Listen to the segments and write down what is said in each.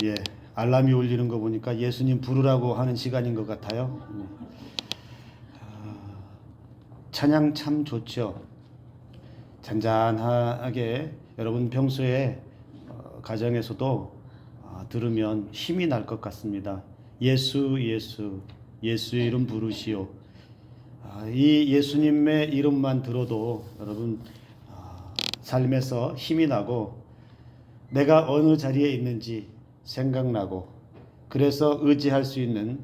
예, 알람이 울리는 거 보니까 예수님 부르라고 하는 시간인 것 같아요. 찬양 참 좋죠. 잔잔하게 여러분 평소에 가정에서도 들으면 힘이 날 것 같습니다. 예수 예수 예수의 이름 부르시오. 이 예수님의 이름만 들어도 여러분 삶에서 힘이 나고 내가 어느 자리에 있는지 생각나고 그래서 의지할 수 있는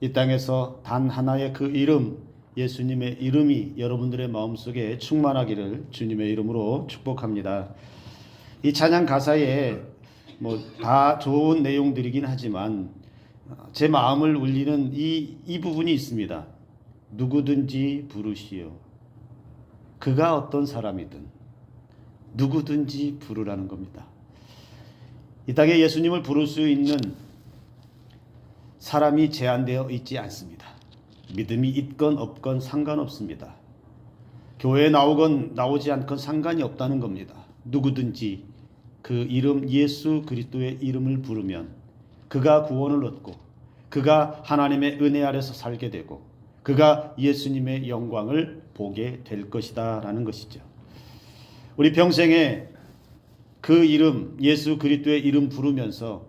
이 땅에서 단 하나의 그 이름 예수님의 이름이 여러분들의 마음속에 충만하기를 주님의 이름으로 축복합니다. 이 찬양 가사에 다 좋은 내용들이긴 하지만 제 마음을 울리는 이 부분이 있습니다. 누구든지 부르시오. 그가 어떤 사람이든 누구든지 부르라는 겁니다. 이 땅에 예수님을 부를 수 있는 사람이 제한되어 있지 않습니다. 믿음이 있건 없건 상관없습니다. 교회에 나오건 나오지 않건 상관이 없다는 겁니다. 누구든지 그 이름 예수 그리스도의 이름을 부르면 그가 구원을 얻고 그가 하나님의 은혜 아래서 살게 되고 그가 예수님의 영광을 보게 될 것이다 라는 것이죠. 우리 평생에 그 이름 예수 그리스도의 이름 부르면서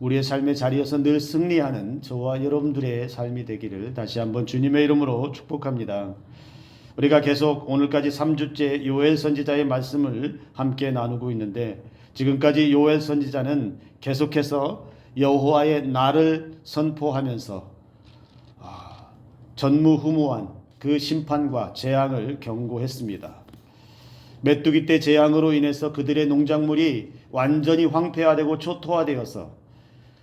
우리의 삶의 자리에서 늘 승리하는 저와 여러분들의 삶이 되기를 다시 한번 주님의 이름으로 축복합니다. 우리가 계속 오늘까지 3주째 요엘 선지자의 말씀을 함께 나누고 있는데 지금까지 요엘 선지자는 계속해서 여호와의 날을 선포하면서 전무후무한 그 심판과 재앙을 경고했습니다. 메뚜기 때 재앙으로 인해서 그들의 농작물이 완전히 황폐화되고 초토화되어서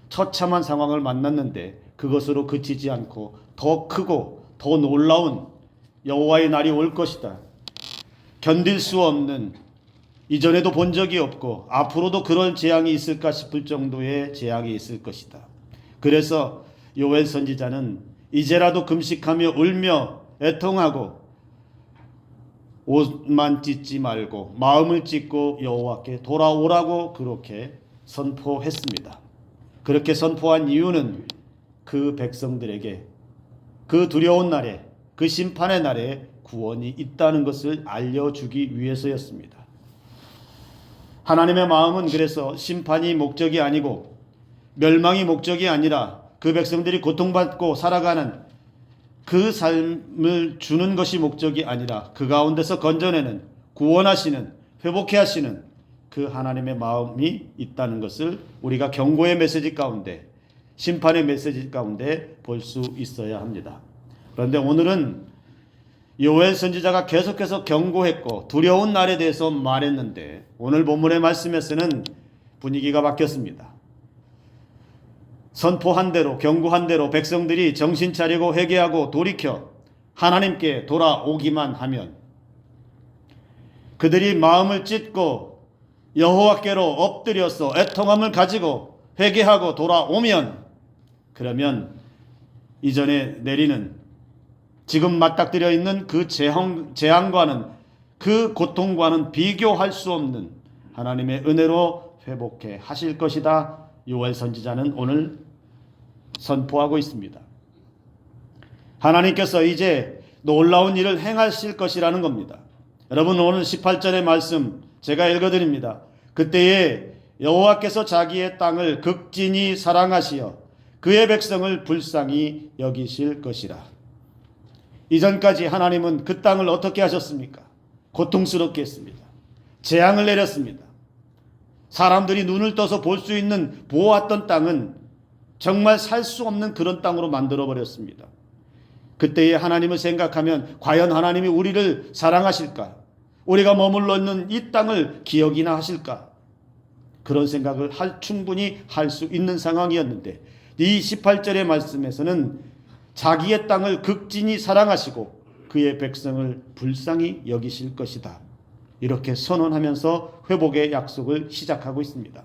처참한 상황을 만났는데 그것으로 그치지 않고 더 크고 더 놀라운 여호와의 날이 올 것이다. 견딜 수 없는 이전에도 본 적이 없고 앞으로도 그런 재앙이 있을까 싶을 정도의 재앙이 있을 것이다. 그래서 요엘 선지자는 이제라도 금식하며 울며 애통하고 옷만 찢지 말고 마음을 찢고 여호와께 돌아오라고 그렇게 선포했습니다. 그렇게 선포한 이유는 그 백성들에게 그 두려운 날에 그 심판의 날에 구원이 있다는 것을 알려주기 위해서였습니다. 하나님의 마음은 그래서 심판이 목적이 아니고 멸망이 목적이 아니라 그 백성들이 고통받고 살아가는 그 삶을 주는 것이 목적이 아니라 그 가운데서 건져내는 구원하시는 회복해 하시는 그 하나님의 마음이 있다는 것을 우리가 경고의 메시지 가운데 심판의 메시지 가운데 볼 수 있어야 합니다. 그런데 오늘은 요엘 선지자가 계속해서 경고했고 두려운 날에 대해서 말했는데 오늘 본문의 말씀에서는 분위기가 바뀌었습니다. 선포한 대로 경고한 대로 백성들이 정신 차리고 회개하고 돌이켜 하나님께 돌아오기만 하면 그들이 마음을 찢고 여호와께로 엎드려서 애통함을 가지고 회개하고 돌아오면 그러면 이전에 내리는 지금 맞닥뜨려 있는 그 재앙과는 그 고통과는 비교할 수 없는 하나님의 은혜로 회복해 하실 것이다. 요엘 선지자는 오늘 선포하고 있습니다. 하나님께서 이제 놀라운 일을 행하실 것이라는 겁니다. 여러분 오늘 18절의 말씀 제가 읽어드립니다. 그때에 여호와께서 자기의 땅을 극진히 사랑하시어 그의 백성을 불쌍히 여기실 것이라. 이전까지 하나님은 그 땅을 어떻게 하셨습니까? 고통스럽게 했습니다. 재앙을 내렸습니다. 사람들이 눈을 떠서 볼 수 있는 보았던 땅은 정말 살 수 없는 그런 땅으로 만들어버렸습니다. 그때에 하나님을 생각하면 과연 하나님이 우리를 사랑하실까? 우리가 머물러 있는 이 땅을 기억이나 하실까? 그런 생각을 충분히 할 수 있는 상황이었는데 이 18절의 말씀에서는 자기의 땅을 극진히 사랑하시고 그의 백성을 불쌍히 여기실 것이다. 이렇게 선언하면서 회복의 약속을 시작하고 있습니다.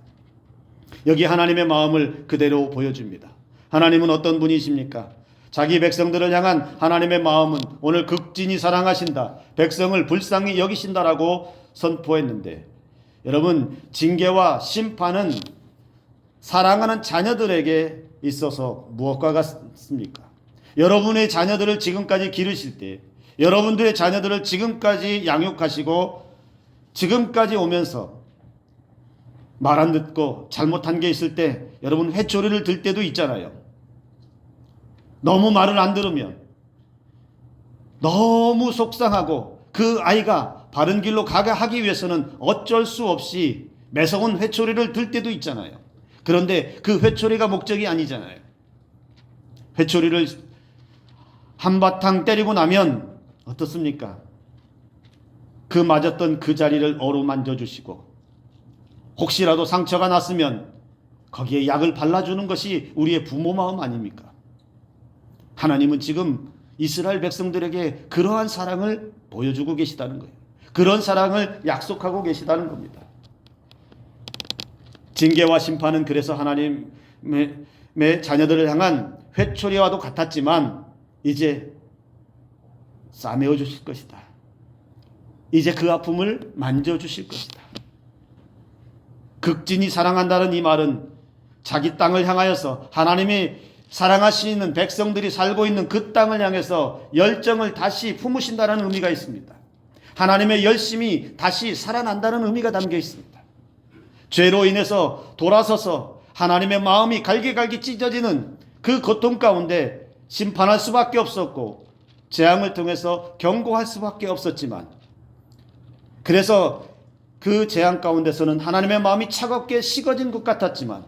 여기 하나님의 마음을 그대로 보여줍니다. 하나님은 어떤 분이십니까? 자기 백성들을 향한 하나님의 마음은 오늘 극진히 사랑하신다. 백성을 불쌍히 여기신다라고 선포했는데 여러분 징계와 심판은 사랑하는 자녀들에게 있어서 무엇과 같습니까? 여러분의 자녀들을 지금까지 기르실 때, 여러분들의 자녀들을 지금까지 양육하시고 지금까지 오면서 말 안 듣고 잘못한 게 있을 때 여러분 회초리를 들 때도 있잖아요. 너무 말을 안 들으면 너무 속상하고 그 아이가 바른 길로 가게 하기 위해서는 어쩔 수 없이 매서운 회초리를 들 때도 있잖아요. 그런데 그 회초리가 목적이 아니잖아요. 회초리를 한바탕 때리고 나면 어떻습니까? 그 맞았던 그 자리를 어루만져 주시고 혹시라도 상처가 났으면 거기에 약을 발라주는 것이 우리의 부모 마음 아닙니까? 하나님은 지금 이스라엘 백성들에게 그러한 사랑을 보여주고 계시다는 거예요. 그런 사랑을 약속하고 계시다는 겁니다. 징계와 심판은 그래서 하나님의 자녀들을 향한 회초리와도 같았지만 이제 싸매어 주실 것이다. 이제 그 아픔을 만져주실 것이다. 극진히 사랑한다는 이 말은 자기 땅을 향하여서 하나님이 사랑하시는 백성들이 살고 있는 그 땅을 향해서 열정을 다시 품으신다는 의미가 있습니다. 하나님의 열심이 다시 살아난다는 의미가 담겨 있습니다. 죄로 인해서 돌아서서 하나님의 마음이 갈기갈기 찢어지는 그 고통 가운데 심판할 수밖에 없었고 재앙을 통해서 경고할 수밖에 없었지만, 그래서 그 재앙 가운데서는 하나님의 마음이 차갑게 식어진 것 같았지만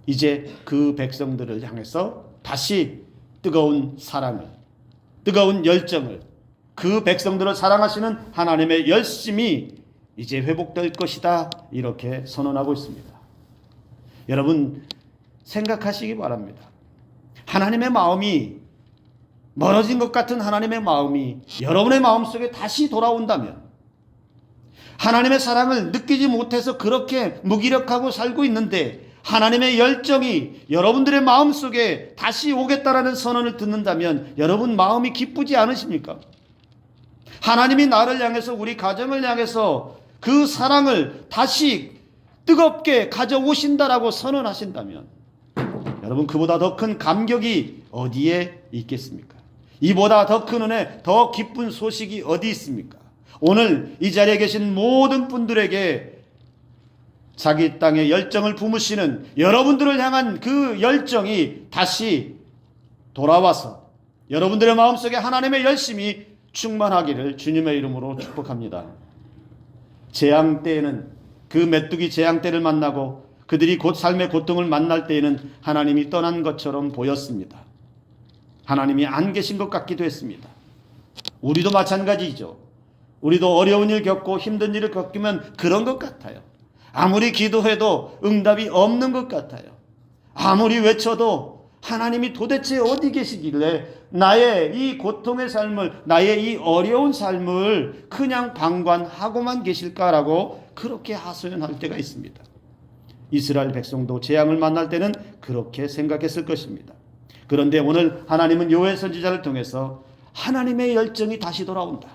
이제 그 백성들을 향해서 다시 뜨거운 사랑을, 뜨거운 열정을, 그 백성들을 사랑하시는 하나님의 열심이 이제 회복될 것이다, 이렇게 선언하고 있습니다. 여러분 생각하시기 바랍니다. 하나님의 마음이, 멀어진 것 같은 하나님의 마음이 여러분의 마음속에 다시 돌아온다면, 하나님의 사랑을 느끼지 못해서 그렇게 무기력하고 살고 있는데 하나님의 열정이 여러분들의 마음속에 다시 오겠다라는 선언을 듣는다면 여러분 마음이 기쁘지 않으십니까? 하나님이 나를 향해서, 우리 가정을 향해서 그 사랑을 다시 뜨겁게 가져오신다라고 선언하신다면 여러분 그보다 더 큰 감격이 어디에 있겠습니까? 이보다 더 큰 은혜, 더 기쁜 소식이 어디 있습니까? 오늘 이 자리에 계신 모든 분들에게 자기 땅에 열정을 품으시는 여러분들을 향한 그 열정이 다시 돌아와서 여러분들의 마음속에 하나님의 열심이 충만하기를 주님의 이름으로 축복합니다. 재앙 때에는, 그 메뚜기 재앙 때를 만나고 그들이 곧 삶의 고통을 만날 때에는 하나님이 떠난 것처럼 보였습니다. 하나님이 안 계신 것 같기도 했습니다. 우리도 마찬가지죠. 우리도 어려운 일 겪고 힘든 일을 겪으면 그런 것 같아요. 아무리 기도해도 응답이 없는 것 같아요. 아무리 외쳐도 하나님이 도대체 어디 계시길래 나의 이 고통의 삶을, 나의 이 어려운 삶을 그냥 방관하고만 계실까라고 그렇게 하소연할 때가 있습니다. 이스라엘 백성도 재앙을 만날 때는 그렇게 생각했을 것입니다. 그런데 오늘 하나님은 요엘 선지자를 통해서 하나님의 열정이 다시 돌아온다.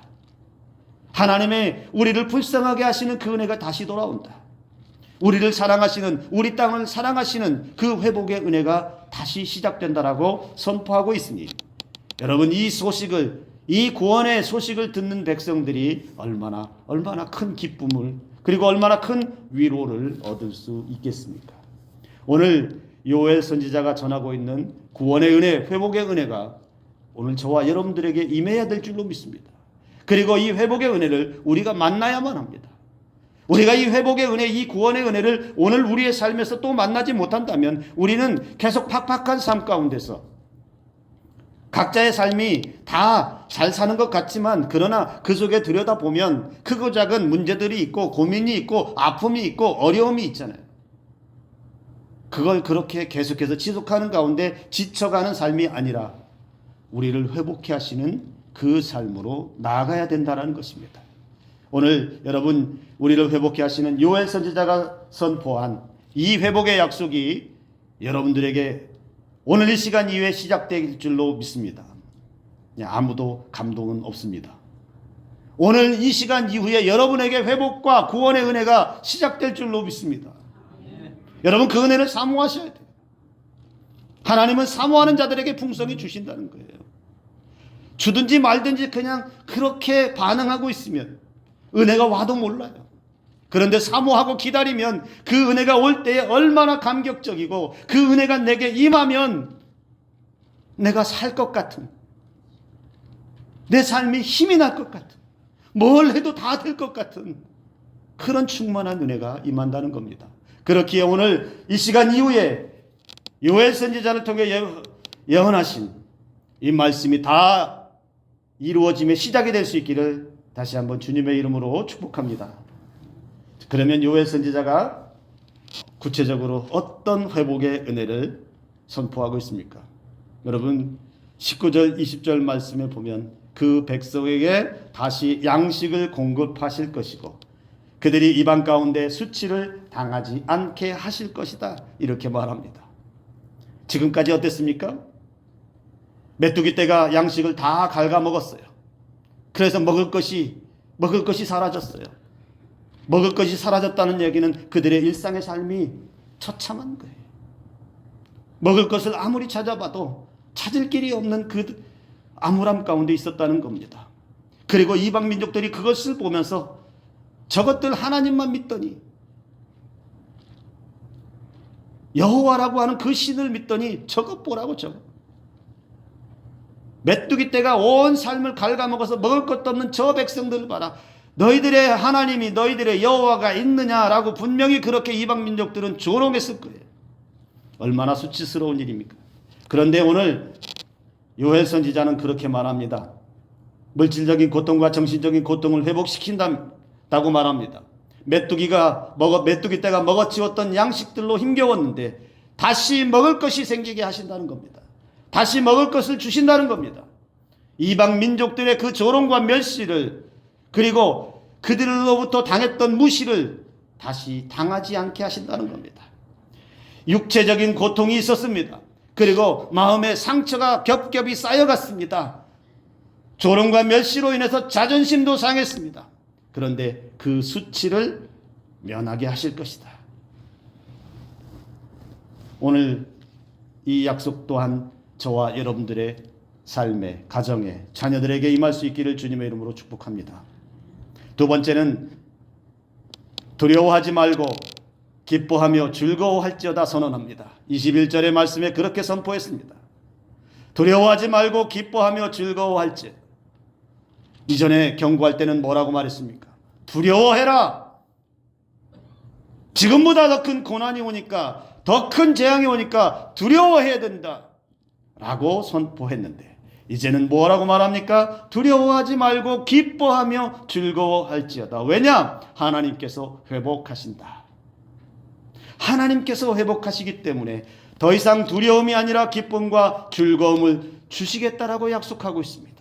하나님의 우리를 불쌍하게 하시는 그 은혜가 다시 돌아온다. 우리를 사랑하시는, 우리 땅을 사랑하시는 그 회복의 은혜가 다시 시작된다라고 선포하고 있으니 여러분 이 소식을, 이 구원의 소식을 듣는 백성들이 얼마나 큰 기쁨을, 그리고 얼마나 큰 위로를 얻을 수 있겠습니까? 오늘 요엘 선지자가 전하고 있는 구원의 은혜, 회복의 은혜가 오늘 저와 여러분들에게 임해야 될 줄로 믿습니다. 그리고 이 회복의 은혜를 우리가 만나야만 합니다. 우리가 이 회복의 은혜, 이 구원의 은혜를 오늘 우리의 삶에서 또 만나지 못한다면 우리는 계속 팍팍한 삶 가운데서 각자의 삶이 다 잘 사는 것 같지만, 그러나 그 속에 들여다보면 크고 작은 문제들이 있고 고민이 있고 아픔이 있고 어려움이 있잖아요. 그걸 그렇게 계속해서 지속하는 가운데 지쳐가는 삶이 아니라 우리를 회복해 하시는 그 삶으로 나아가야 된다는 것입니다. 오늘 여러분 우리를 회복해 하시는 요엘 선지자가 선포한 이 회복의 약속이 여러분들에게 오늘 이 시간 이후에 시작될 줄로 믿습니다. 아무도 감동은 없습니다. 오늘 이 시간 이후에 여러분에게 회복과 구원의 은혜가 시작될 줄로 믿습니다. 여러분, 그 은혜를 사모하셔야 돼요. 하나님은 사모하는 자들에게 풍성히 주신다는 거예요. 주든지 말든지 그냥 그렇게 반응하고 있으면 은혜가 와도 몰라요. 그런데 사모하고 기다리면 그 은혜가 올 때에 얼마나 감격적이고, 그 은혜가 내게 임하면 내가 살 것 같은, 내 삶이 힘이 날 것 같은, 뭘 해도 다 될 것 같은 그런 충만한 은혜가 임한다는 겁니다. 그렇기에 오늘 이 시간 이후에 요엘 선지자를 통해 예언하신 이 말씀이 다 이루어짐의 시작이 될 수 있기를 다시 한번 주님의 이름으로 축복합니다. 그러면 요엘 선지자가 구체적으로 어떤 회복의 은혜를 선포하고 있습니까? 여러분, 19절 20절 말씀에 보면 그 백성에게 다시 양식을 공급하실 것이고 그들이 이방 가운데 수치를 당하지 않게 하실 것이다, 이렇게 말합니다. 지금까지 어땠습니까? 메뚜기 떼가 양식을 다 갉아먹었어요. 그래서 먹을 것이 사라졌어요. 먹을 것이 사라졌다는 얘기는 그들의 일상의 삶이 처참한 거예요. 먹을 것을 아무리 찾아봐도 찾을 길이 없는 그 암울함 가운데 있었다는 겁니다. 그리고 이방 민족들이 그것을 보면서 저것들 하나님만 믿더니, 여호와라고 하는 그 신을 믿더니 저것 보라고, 저거. 메뚜기 떼가 온 삶을 갉아먹어서 먹을 것도 없는 저 백성들을 봐라. 너희들의 하나님이, 너희들의 여호와가 있느냐라고 분명히 그렇게 이방 민족들은 조롱했을 거예요. 얼마나 수치스러운 일입니까? 그런데 오늘 요엘 선지자는 그렇게 말합니다. 물질적인 고통과 정신적인 고통을 회복시킨다고 말합니다. 메뚜기 떼가 먹어치웠던 양식들로 힘겨웠는데 다시 먹을 것이 생기게 하신다는 겁니다. 다시 먹을 것을 주신다는 겁니다. 이방 민족들의 그 조롱과 멸시를, 그리고 그들로부터 당했던 무시를 다시 당하지 않게 하신다는 겁니다. 육체적인 고통이 있었습니다. 그리고 마음의 상처가 겹겹이 쌓여갔습니다. 조롱과 멸시로 인해서 자존심도 상했습니다. 그런데 그 수치를 면하게 하실 것이다. 오늘 이 약속 또한 저와 여러분들의 삶에, 가정에, 자녀들에게 임할 수 있기를 주님의 이름으로 축복합니다. 두 번째는 두려워하지 말고 기뻐하며 즐거워할지어다 선언합니다. 21절의 말씀에 그렇게 선포했습니다. 두려워하지 말고 기뻐하며 즐거워할지어다. 이전에 경고할 때는 뭐라고 말했습니까? 두려워해라. 지금보다 더 큰 고난이 오니까, 더 큰 재앙이 오니까 두려워해야 된다 라고 선포했는데, 이제는 뭐라고 말합니까? 두려워하지 말고 기뻐하며 즐거워할지어다. 왜냐? 하나님께서 회복하신다. 하나님께서 회복하시기 때문에 더 이상 두려움이 아니라 기쁨과 즐거움을 주시겠다라고 약속하고 있습니다.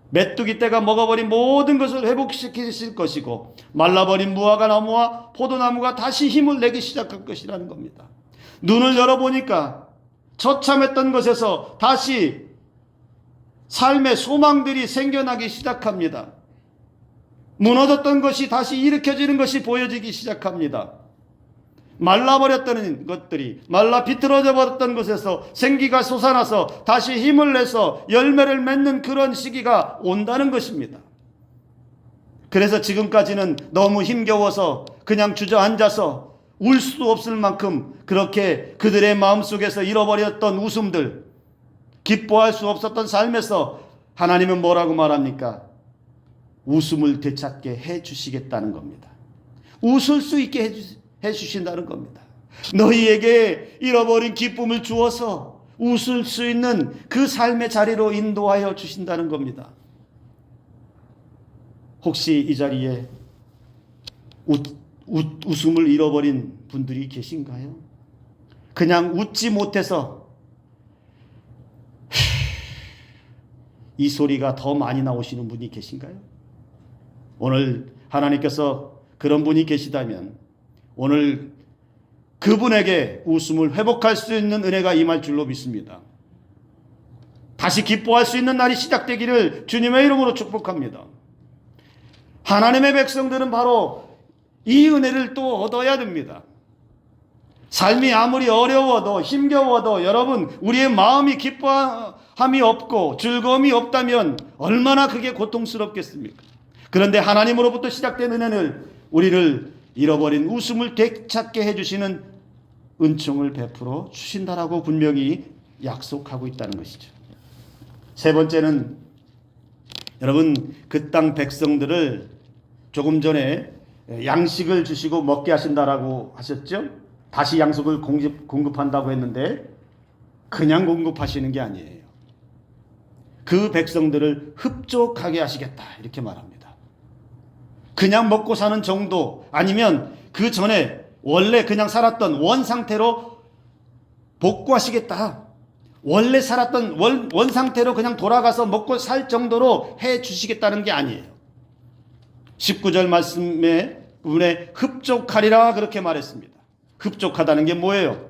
메뚜기 떼가 먹어버린 모든 것을 회복시키실 것이고, 말라버린 무화과 나무와 포도나무가 다시 힘을 내기 시작할 것이라는 겁니다. 눈을 열어보니까 처참했던 것에서 다시 삶의 소망들이 생겨나기 시작합니다. 무너졌던 것이 다시 일으켜지는 것이 보여지기 시작합니다. 말라버렸던 것들이, 말라 비틀어져 버렸던 것에서 생기가 솟아나서 다시 힘을 내서 열매를 맺는 그런 시기가 온다는 것입니다. 그래서 지금까지는 너무 힘겨워서 그냥 주저앉아서 울 수 없을 만큼 그렇게 그들의 마음속에서 잃어버렸던 웃음들, 기뻐할 수 없었던 삶에서 하나님은 뭐라고 말합니까? 웃음을 되찾게 해주시겠다는 겁니다. 웃을 수 있게 해주신다는 겁니다. 너희에게 잃어버린 기쁨을 주어서 웃을 수 있는 그 삶의 자리로 인도하여 주신다는 겁니다. 혹시 이 자리에 웃음을 잃어버린 분들이 계신가요? 그냥 웃지 못해서 이 소리가 더 많이 나오시는 분이 계신가요? 오늘 하나님께서 그런 분이 계시다면 오늘 그분에게 웃음을 회복할 수 있는 은혜가 임할 줄로 믿습니다. 다시 기뻐할 수 있는 날이 시작되기를 주님의 이름으로 축복합니다. 하나님의 백성들은 바로 이 은혜를 또 얻어야 됩니다. 삶이 아무리 어려워도 힘겨워도 여러분 우리의 마음이 기뻐함이 없고 즐거움이 없다면 얼마나 그게 고통스럽겠습니까? 그런데 하나님으로부터 시작된 은혜는 우리를 잃어버린 웃음을 되찾게 해주시는 은총을 베풀어 주신다라고 분명히 약속하고 있다는 것이죠. 세 번째는 여러분 그 땅 백성들을 조금 전에 양식을 주시고 먹게 하신다라고 하셨죠? 다시 양식을 공급한다고 했는데 그냥 공급하시는 게 아니에요. 그 백성들을 흡족하게 하시겠다 이렇게 말합니다. 그냥 먹고 사는 정도 아니면 그 전에 원래 그냥 살았던 원 상태로 복구하시겠다. 원래 살았던 원 상태로 그냥 돌아가서 먹고 살 정도로 해 주시겠다는 게 아니에요. 19절 말씀에 부분에 흡족하리라 그렇게 말했습니다. 흡족하다는 게 뭐예요?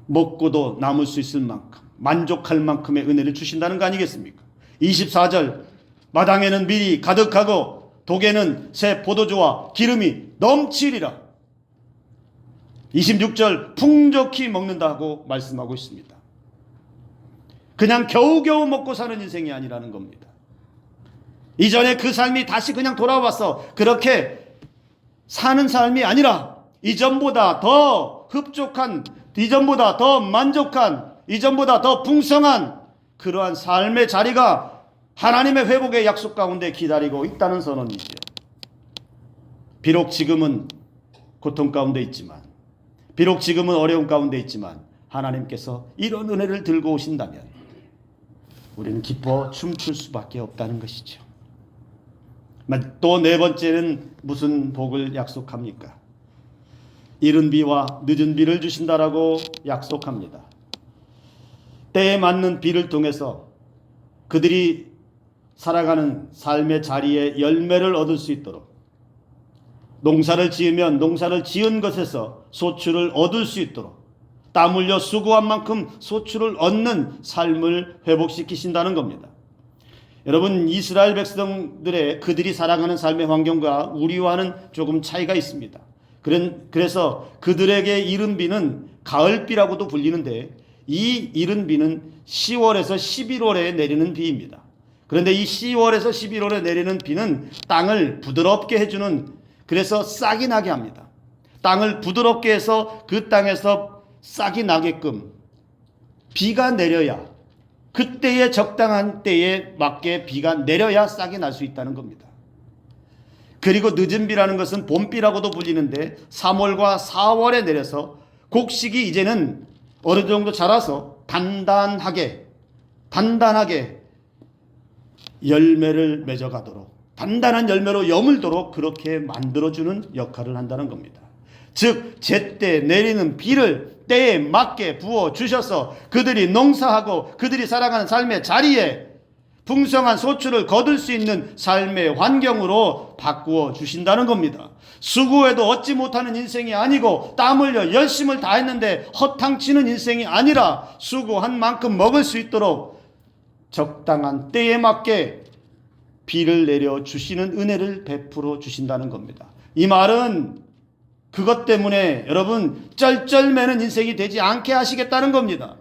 먹고도 남을 수 있을 만큼 만족할 만큼의 은혜를 주신다는 거 아니겠습니까? 24절 마당에는 밀이 가득하고 독에는 새 포도주와 기름이 넘치리라. 26절 풍족히 먹는다고 말씀하고 있습니다. 그냥 겨우겨우 먹고 사는 인생이 아니라는 겁니다. 이전에 그 삶이 다시 그냥 돌아와서 그렇게 사는 삶이 아니라 이전보다 더 흡족한, 이전보다 더 만족한, 이전보다 더 풍성한 그러한 삶의 자리가 하나님의 회복의 약속 가운데 기다리고 있다는 선언이지요. 비록 지금은 고통 가운데 있지만, 비록 지금은 어려움 가운데 있지만 하나님께서 이런 은혜를 들고 오신다면 우리는 기뻐 춤출 수밖에 없다는 것이죠. 또 네 번째는 무슨 복을 약속합니까? 이른 비와 늦은 비를 주신다라고 약속합니다. 때에 맞는 비를 통해서 그들이 살아가는 삶의 자리에 열매를 얻을 수 있도록, 농사를 지으면 농사를 지은 것에서 소출을 얻을 수 있도록 땀 흘려 수고한 만큼 소출을 얻는 삶을 회복시키신다는 겁니다. 여러분, 이스라엘 백성들의 그들이 살아가는 삶의 환경과 우리와는 조금 차이가 있습니다. 그래서 그들에게 이른 비는 가을비라고도 불리는데 이 이른 비는 10월에서 11월에 내리는 비입니다. 그런데 이 10월에서 11월에 내리는 비는 땅을 부드럽게 해주는, 그래서 싹이 나게 합니다. 땅을 부드럽게 해서 그 땅에서 싹이 나게끔 비가 내려야, 그때에 적당한 때에 맞게 비가 내려야 싹이 날 수 있다는 겁니다. 그리고 늦은 비라는 것은 봄비라고도 불리는데 3월과 4월에 내려서 곡식이 이제는 어느 정도 자라서 단단하게 열매를 맺어가도록, 단단한 열매로 여물도록 그렇게 만들어주는 역할을 한다는 겁니다. 즉 제때 내리는 비를 때에 맞게 부어주셔서 그들이 농사하고 그들이 살아가는 삶의 자리에 풍성한 소출을 거둘 수 있는 삶의 환경으로 바꾸어 주신다는 겁니다. 수고해도 얻지 못하는 인생이 아니고 땀 흘려 열심을 다했는데 허탕치는 인생이 아니라 수고한 만큼 먹을 수 있도록 적당한 때에 맞게 비를 내려 주시는 은혜를 베풀어 주신다는 겁니다. 이 말은 그것 때문에 여러분 쩔쩔매는 인생이 되지 않게 하시겠다는 겁니다.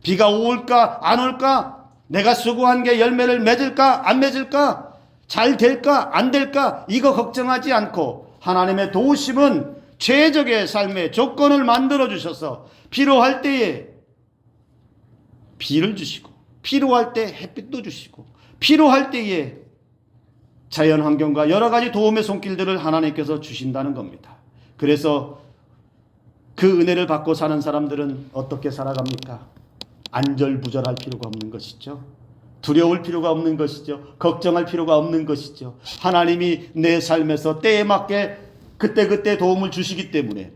비가 올까 안 올까, 내가 수고한 게 열매를 맺을까 안 맺을까, 잘 될까 안 될까, 이거 걱정하지 않고 하나님의 도우심은 최적의 삶의 조건을 만들어 주셔서 필요할 때에 비를 주시고 필요할 때 햇빛도 주시고 필요할 때에 자연 환경과 여러 가지 도움의 손길들을 하나님께서 주신다는 겁니다. 그래서 그 은혜를 받고 사는 사람들은 어떻게 살아갑니까? 안절부절할 필요가 없는 것이죠. 두려울 필요가 없는 것이죠. 걱정할 필요가 없는 것이죠. 하나님이 내 삶에서 때에 맞게 그때그때 도움을 주시기 때문에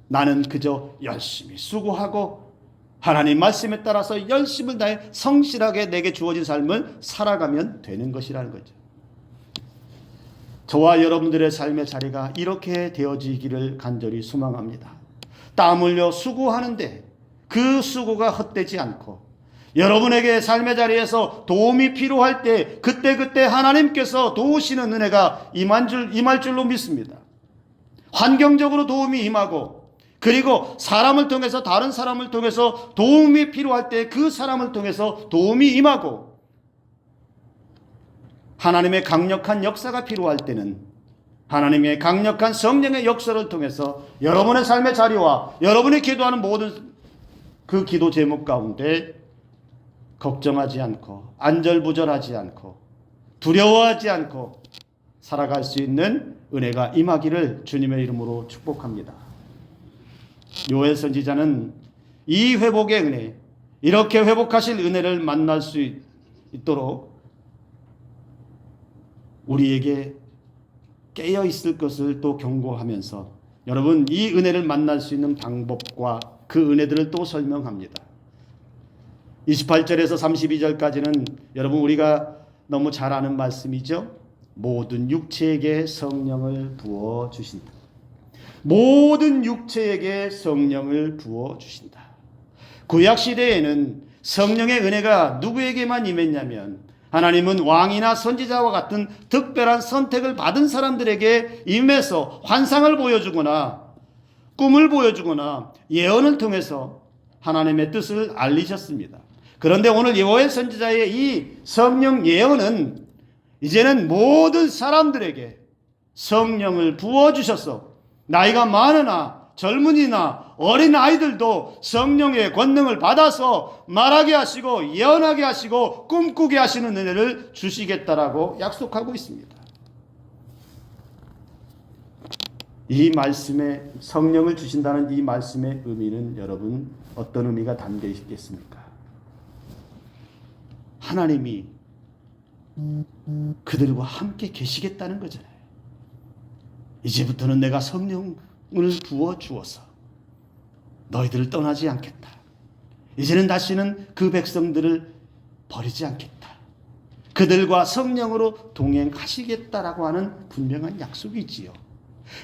나는 그저 열심히 수고하고 하나님 말씀에 따라서 열심을 다해 성실하게 내게 주어진 삶을 살아가면 되는 것이라는 거죠. 저와 여러분들의 삶의 자리가 이렇게 되어지기를 간절히 소망합니다. 땀 흘려 수고하는데 그 수고가 헛되지 않고 여러분에게 삶의 자리에서 도움이 필요할 때 그때그때 하나님께서 도우시는 은혜가 임할 줄로 믿습니다. 환경적으로 도움이 임하고, 그리고 사람을 통해서, 다른 사람을 통해서 도움이 필요할 때 그 사람을 통해서 도움이 임하고, 하나님의 강력한 역사가 필요할 때는 하나님의 강력한 성령의 역사를 통해서 여러분의 삶의 자리와 여러분이 기도하는 모든 그 기도 제목 가운데 걱정하지 않고, 안절부절하지 않고, 두려워하지 않고 살아갈 수 있는 은혜가 임하기를 주님의 이름으로 축복합니다. 요엘 선지자는 이 회복의 은혜, 이렇게 회복하실 은혜를 만날 수 있도록 우리에게 깨어 있을 것을 또 경고하면서, 여러분, 이 은혜를 만날 수 있는 방법과 그 은혜들을 또 설명합니다. 28절에서 32절까지는 여러분 우리가 너무 잘 아는 말씀이죠. 모든 육체에게 성령을 부어 주신다. 모든 육체에게 성령을 부어 주신다. 구약 시대에는 성령의 은혜가 누구에게만 임했냐면 하나님은 왕이나 선지자와 같은 특별한 선택을 받은 사람들에게 임해서 환상을 보여주거나 꿈을 보여주거나 예언을 통해서 하나님의 뜻을 알리셨습니다. 그런데 오늘 요엘 선지자의 이 성령 예언은 이제는 모든 사람들에게 성령을 부어주셔서 나이가 많으나 젊은이나 어린 아이들도 성령의 권능을 받아서 말하게 하시고 예언하게 하시고 꿈꾸게 하시는 은혜를 주시겠다라고 약속하고 있습니다. 이 말씀에 성령을 주신다는 이 말씀의 의미는 여러분 어떤 의미가 담겨 있겠습니까? 하나님이 그들과 함께 계시겠다는 거잖아요. 이제부터는 내가 성령을 부어 주어서 너희들을 떠나지 않겠다. 이제는 다시는 그 백성들을 버리지 않겠다. 그들과 성령으로 동행하시겠다라고 하는 분명한 약속이지요.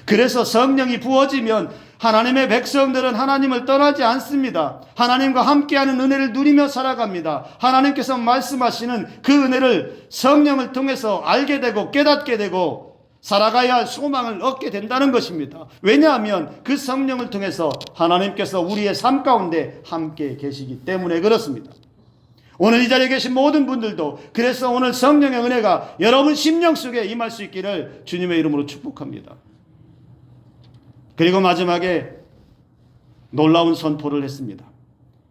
그래서 성령이 부어지면 하나님의 백성들은 하나님을 떠나지 않습니다. 하나님과 함께하는 은혜를 누리며 살아갑니다. 하나님께서 말씀하시는 그 은혜를 성령을 통해서 알게 되고 깨닫게 되고 살아가야 할 소망을 얻게 된다는 것입니다. 왜냐하면 그 성령을 통해서 하나님께서 우리의 삶 가운데 함께 계시기 때문에 그렇습니다. 오늘 이 자리에 계신 모든 분들도 그래서 오늘 성령의 은혜가 여러분 심령 속에 임할 수 있기를 주님의 이름으로 축복합니다. 그리고 마지막에 놀라운 선포를 했습니다.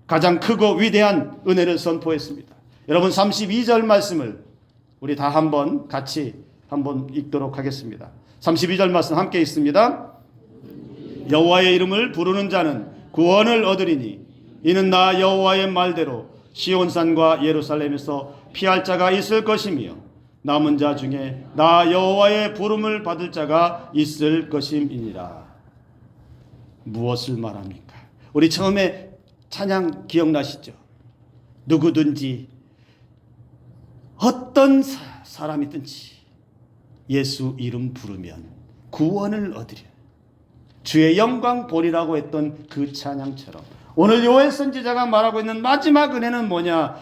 가장 크고 위대한 은혜를 선포했습니다. 여러분 32절 말씀을 우리 다 한번 같이 한번 읽도록 하겠습니다. 32절 말씀 함께 읽습니다. 여호와의 이름을 부르는 자는 구원을 얻으리니 이는 나 여호와의 말대로 시온산과 예루살렘에서 피할 자가 있을 것이며 남은 자 중에 나 여호와의 부름을 받을 자가 있을 것임이니라. 무엇을 말합니까? 우리 처음에 찬양 기억나시죠? 누구든지 어떤 사람이든지 예수 이름 부르면 구원을 얻으려 주의 영광 보리라고 했던 그 찬양처럼 오늘 요엘 선지자가 말하고 있는 마지막 은혜는 뭐냐?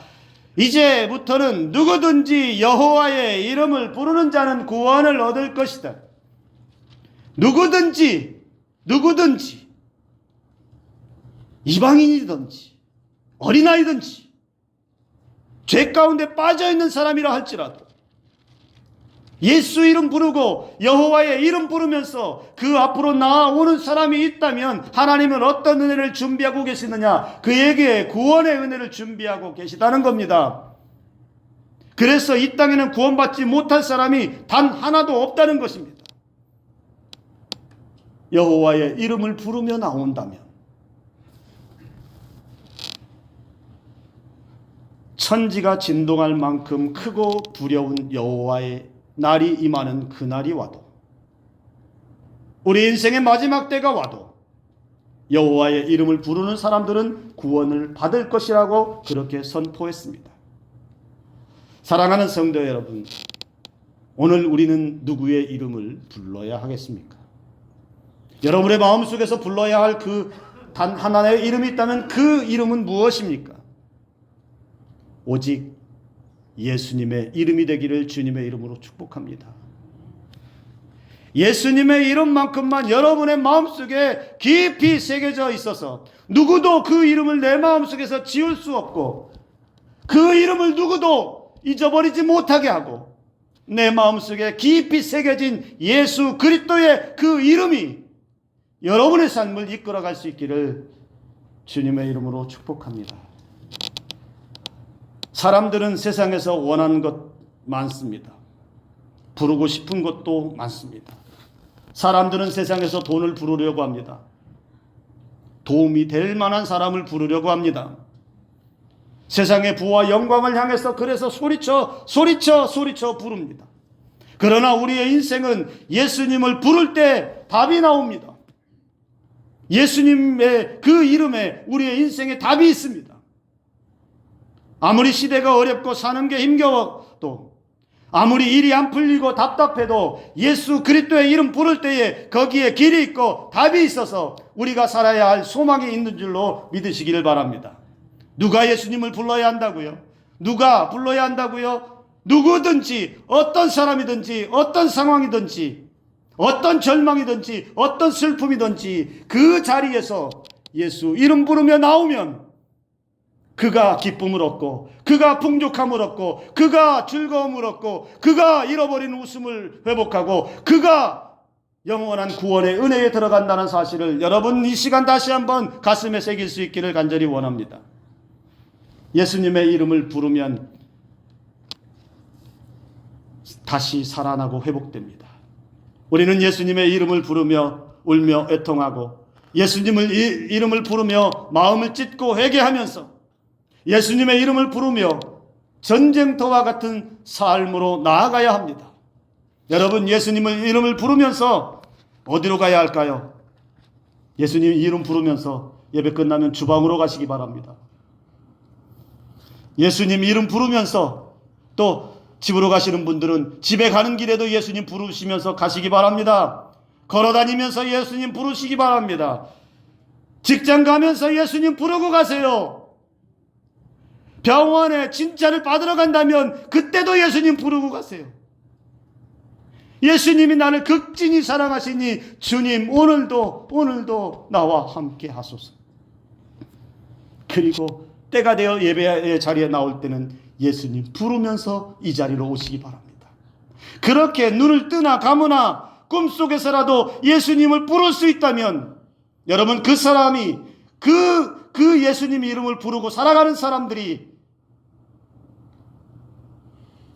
이제부터는 누구든지 여호와의 이름을 부르는 자는 구원을 얻을 것이다. 누구든지 이방인이든지 어린아이든지 죄 가운데 빠져있는 사람이라 할지라도 예수 이름 부르고 여호와의 이름 부르면서 그 앞으로 나아오는 사람이 있다면 하나님은 어떤 은혜를 준비하고 계시느냐? 그에게 구원의 은혜를 준비하고 계시다는 겁니다. 그래서 이 땅에는 구원받지 못할 사람이 단 하나도 없다는 것입니다. 여호와의 이름을 부르며 나온다면 천지가 진동할 만큼 크고 두려운 여호와의 날이 임하는 그 날이 와도 우리 인생의 마지막 때가 와도 여호와의 이름을 부르는 사람들은 구원을 받을 것이라고 그렇게 선포했습니다. 사랑하는 성도 여러분, 오늘 우리는 누구의 이름을 불러야 하겠습니까? 여러분의 마음속에서 불러야 할 그 단 하나의 이름이 있다면 그 이름은 무엇입니까? 오직 예수님의 이름이 되기를 주님의 이름으로 축복합니다. 예수님의 이름만큼만 여러분의 마음속에 깊이 새겨져 있어서 누구도 그 이름을 내 마음속에서 지울 수 없고 그 이름을 누구도 잊어버리지 못하게 하고 내 마음속에 깊이 새겨진 예수 그리스도의 그 이름이 여러분의 삶을 이끌어갈 수 있기를 주님의 이름으로 축복합니다. 사람들은 세상에서 원하는 것 많습니다. 부르고 싶은 것도 많습니다. 사람들은 세상에서 돈을 부르려고 합니다. 도움이 될 만한 사람을 부르려고 합니다. 세상의 부와 영광을 향해서 그래서 소리쳐 부릅니다. 그러나 우리의 인생은 예수님을 부를 때 답이 나옵니다. 예수님의 그 이름에 우리의 인생에 답이 있습니다. 아무리 시대가 어렵고 사는 게 힘겨워도 아무리 일이 안 풀리고 답답해도 예수 그리스도의 이름 부를 때에 거기에 길이 있고 답이 있어서 우리가 살아야 할 소망이 있는 줄로 믿으시기를 바랍니다. 누가 예수님을 불러야 한다고요? 누가 불러야 한다고요? 누구든지 어떤 사람이든지 어떤 상황이든지 어떤 절망이든지 어떤 슬픔이든지 그 자리에서 예수 이름 부르며 나오면 그가 기쁨을 얻고 그가 풍족함을 얻고 그가 즐거움을 얻고 그가 잃어버린 웃음을 회복하고 그가 영원한 구원의 은혜에 들어간다는 사실을 여러분 이 시간 다시 한번 가슴에 새길 수 있기를 간절히 원합니다. 예수님의 이름을 부르면 다시 살아나고 회복됩니다. 우리는 예수님의 이름을 부르며 울며 애통하고 예수님의 이름을 부르며 마음을 찢고 회개하면서 예수님의 이름을 부르며 전쟁터와 같은 삶으로 나아가야 합니다. 여러분 예수님의 이름을 부르면서 어디로 가야 할까요? 예수님 이름 부르면서 예배 끝나면 주방으로 가시기 바랍니다. 예수님 이름 부르면서 또 집으로 가시는 분들은 집에 가는 길에도 예수님 부르시면서 가시기 바랍니다. 걸어다니면서 예수님 부르시기 바랍니다. 직장 가면서 예수님 부르고 가세요. 병원에 진짜를 받으러 간다면 그때도 예수님 부르고 가세요. 예수님이 나를 극진히 사랑하시니 주님 오늘도 나와 함께 하소서. 그리고 때가 되어 예배의 자리에 나올 때는 예수님 부르면서 이 자리로 오시기 바랍니다. 그렇게 눈을 뜨나 감으나 꿈속에서라도 예수님을 부를 수 있다면 여러분 그 사람이 그 예수님 이름을 부르고 살아가는 사람들이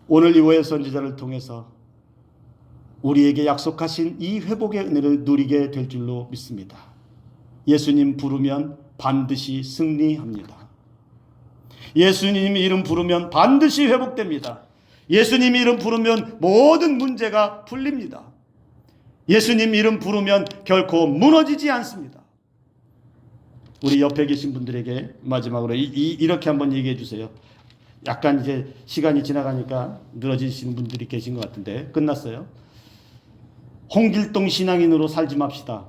오늘 이후의 선지자를 통해서 우리에게 약속하신 이 회복의 은혜를 누리게 될 줄로 믿습니다. 예수님 부르면 반드시 승리합니다. 예수님 이름 부르면 반드시 회복됩니다. 예수님 이름 부르면 모든 문제가 풀립니다. 예수님 이름 부르면 결코 무너지지 않습니다. 우리 옆에 계신 분들에게 마지막으로 이렇게 한번 얘기해 주세요. 약간 이제 시간이 지나가니까 늘어지시는 분들이 계신 것 같은데 끝났어요. 홍길동 신앙인으로 살지 맙시다.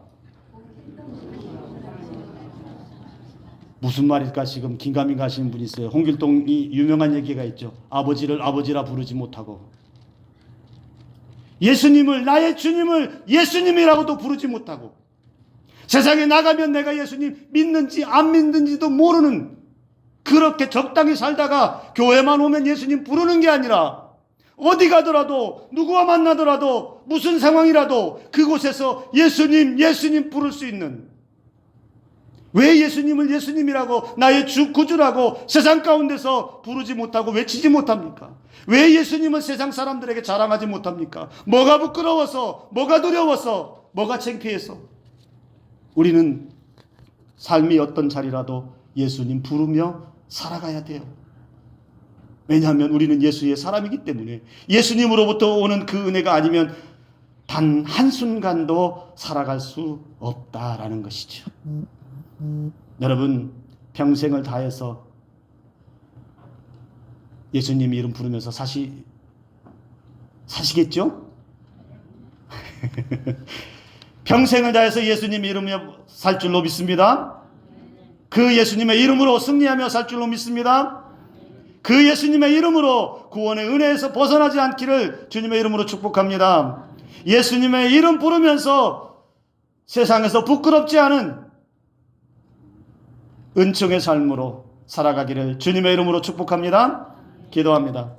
무슨 말일까 지금 긴가민가 하시는 분이 있어요. 홍길동이 유명한 얘기가 있죠. 아버지를 아버지라 부르지 못하고 예수님을 나의 주님을 예수님이라고도 부르지 못하고 세상에 나가면 내가 예수님 믿는지 안 믿는지도 모르는 그렇게 적당히 살다가 교회만 오면 예수님 부르는 게 아니라 어디 가더라도 누구와 만나더라도 무슨 상황이라도 그곳에서 예수님 부를 수 있는 왜 예수님을 예수님이라고 나의 주 구주라고 세상 가운데서 부르지 못하고 외치지 못합니까? 왜 예수님은 세상 사람들에게 자랑하지 못합니까? 뭐가 부끄러워서 뭐가 두려워서 뭐가 창피해서 우리는 삶이 어떤 자리라도 예수님 부르며 살아가야 돼요. 왜냐하면 우리는 예수의 사람이기 때문에 예수님으로부터 오는 그 은혜가 아니면 단 한순간도 살아갈 수 없다라는 것이죠. 여러분 평생을 다해서 예수님 이름 부르면서 사시겠죠? 평생을 다해서 예수님 이름으로 살 줄로 믿습니다. 그 예수님의 이름으로 승리하며 살 줄로 믿습니다. 그 예수님의 이름으로 구원의 은혜에서 벗어나지 않기를 주님의 이름으로 축복합니다. 예수님의 이름 부르면서 세상에서 부끄럽지 않은 은총의 삶으로 살아가기를 주님의 이름으로 축복합니다. 기도합니다.